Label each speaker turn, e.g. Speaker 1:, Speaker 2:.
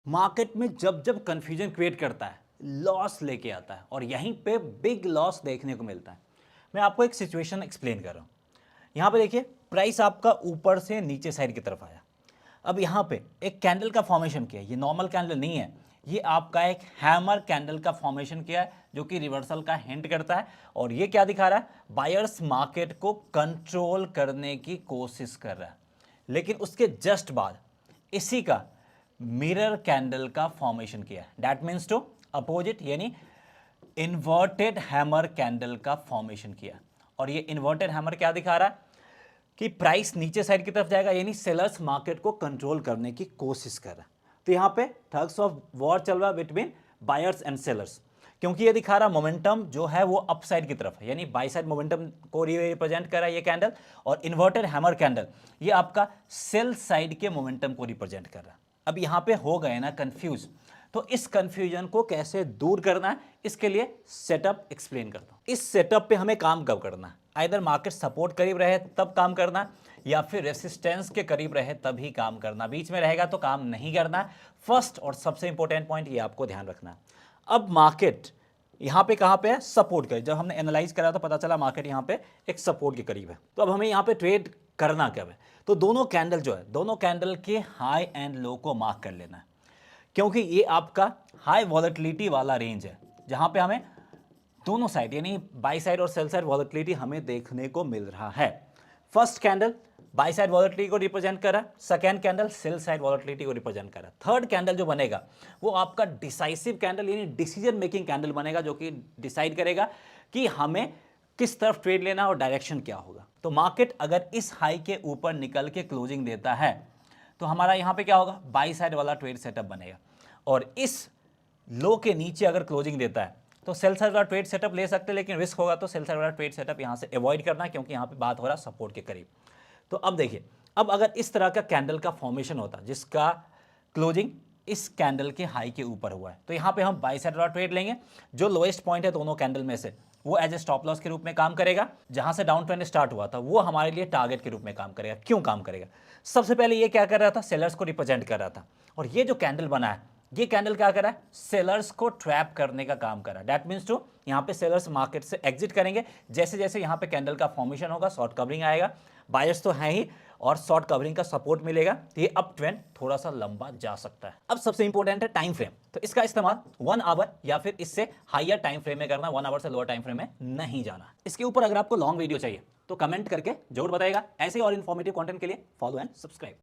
Speaker 1: Market में जब जब कंफ्यूजन क्रिएट करता है, लॉस लेके आता है और यहीं पे बिग लॉस देखने को मिलता है। मैं आपको एक सिचुएशन एक्सप्लेन कर रहा हूँ। यहाँ पे देखिए, प्राइस आपका ऊपर से नीचे साइड की तरफ आया। अब यहाँ पे एक कैंडल का फॉर्मेशन किया, ये नॉर्मल कैंडल नहीं है, ये आपका एक हैमर कैंडल का फॉर्मेशन किया है जो कि रिवर्सल का हिंट करता है। और ये क्या दिखा रहा है? बायर्स मार्केट को कंट्रोल करने की कोशिश कर रहा है। लेकिन उसके जस्ट बाद इसी का मिरर कैंडल का फॉर्मेशन किया है। दैट मीन्स टू अपोजिट, यानी इन्वर्टेड हैमर कैंडल का फॉर्मेशन किया। और ये इन्वर्टेड हैमर क्या दिखा रहा है कि प्राइस नीचे साइड की तरफ जाएगा, यानी सेलर्स मार्केट को कंट्रोल करने की कोशिश कर रहा है। तो यहां पे ठग्स ऑफ वॉर चल रहा है बिटवीन बायर्स एंड सेलर्स, क्योंकि ये दिखा रहा मोमेंटम जो है वो अप साइड की तरफ है, यानी बाई साइड मोमेंटम को रिप्रेजेंट कर रहा है ये कैंडल। और इन्वर्टेड हैमर कैंडल ये आपका सेल साइड के मोमेंटम को रिप्रेजेंट कर रहा है। अब यहां पे हो गए ना कंफ्यूज, तो इस कंफ्यूजन को कैसे दूर करना है, इसके लिए सेटअप एक्सप्लेन करता हूं। इस सेटअप पे हमें काम कब करना है? आइदर मार्केट सपोर्ट करीब रहे तब काम करना, या फिर रेसिस्टेंस के करीब रहे तब ही काम करना। बीच में रहेगा तो काम नहीं करना। फर्स्ट और सबसे इंपॉर्टेंट पॉइंट ये आपको ध्यान रखना है। अब मार्केट यहाँ पे कहाँ पे है? सपोर्ट करे। जब हमने एनालाइज करा तो पता चला मार्केट यहाँ पे एक सपोर्ट के करीब है। तो अब हमें यहाँ पे ट्रेड करना कब है? तो दोनों कैंडल जो है, दोनों कैंडल के हाई एंड लो को मार्क कर लेना है, क्योंकि ये आपका हाई वॉलेटिलिटी वाला रेंज है जहां पे हमें दोनों साइड यानी बाई साइड और सेल साइड वॉलेटिलिटी हमें देखने को मिल रहा है। First candle by side volatility को रिप्रेजेंट कर रहा है, second candle sell side volatility को रिप्रेजेंट कर रहा है। थर्ड कैंडल जो बनेगा वो आपका डिसाइसिव कैंडल यानी डिसीजन मेकिंग कैंडल बनेगा, जो कि डिसाइड करेगा कि हमें किस तरफ ट्रेड लेना और डायरेक्शन क्या होगा। तो मार्केट अगर इस हाई के ऊपर निकल के क्लोजिंग देता है तो हमारा यहाँ पे क्या होगा? बाई साइड वाला ट्रेड सेटअप बनेगा। और इस लो के नीचे अगर क्लोजिंग देता है तो सेल साइड वाला ट्रेड सेटअप ले सकते हैं, लेकिन रिस्क होगा, तो सेल साइड वाला ट्रेड सेटअप यहाँ से अवॉइड करना है, क्योंकि यहाँ पे बात हो रहा है सपोर्ट के करीब। तो अब देखिए, अब अगर इस तरह का कैंडल का फॉर्मेशन होता जिसका क्लोजिंग इस कैंडल के हाई के ऊपर हुआ है, तो यहाँ पे हम बाई साइड वाला ट्रेड लेंगे। जो लोएस्ट पॉइंट है दोनों कैंडल में से वो एज ए स्टॉप लॉस के रूप में काम करेगा। जहां से डाउन ट्रेंड स्टार्ट हुआ था वो हमारे लिए टारगेट के रूप में काम करेगा। क्यों काम करेगा? सबसे पहले ये क्या कर रहा था? सेलर्स को रिप्रेजेंट कर रहा था। और ये जो कैंडल बना है, ये कैंडल क्या कर रहा है? सेलर्स को ट्रैप करने का काम कर रहा है। दैट मीन्स टू यहाँ पे सेलर्स मार्केट से एग्जिट करेंगे। जैसे जैसे यहाँ पे कैंडल का फॉर्मेशन होगा, शॉर्ट कवरिंग आएगा, बायर्स तो है ही, और शॉर्ट कवरिंग का सपोर्ट मिलेगा, तो ये अप ट्रेंड थोड़ा सा लंबा जा सकता है। अब सबसे इंपॉर्टेंट है टाइम फ्रेम। तो इसका इस्तेमाल 1 आवर या फिर इससे हायर टाइम फ्रेम में करना, 1 आवर से लोअर टाइम फ्रेम में नहीं जाना। इसके ऊपर अगर आपको लॉन्ग वीडियो चाहिए तो कमेंट करके जरूर बताइएगा। ऐसे और इन्फॉर्मेटिव कंटेंट के लिए फॉलो एंड सब्सक्राइब।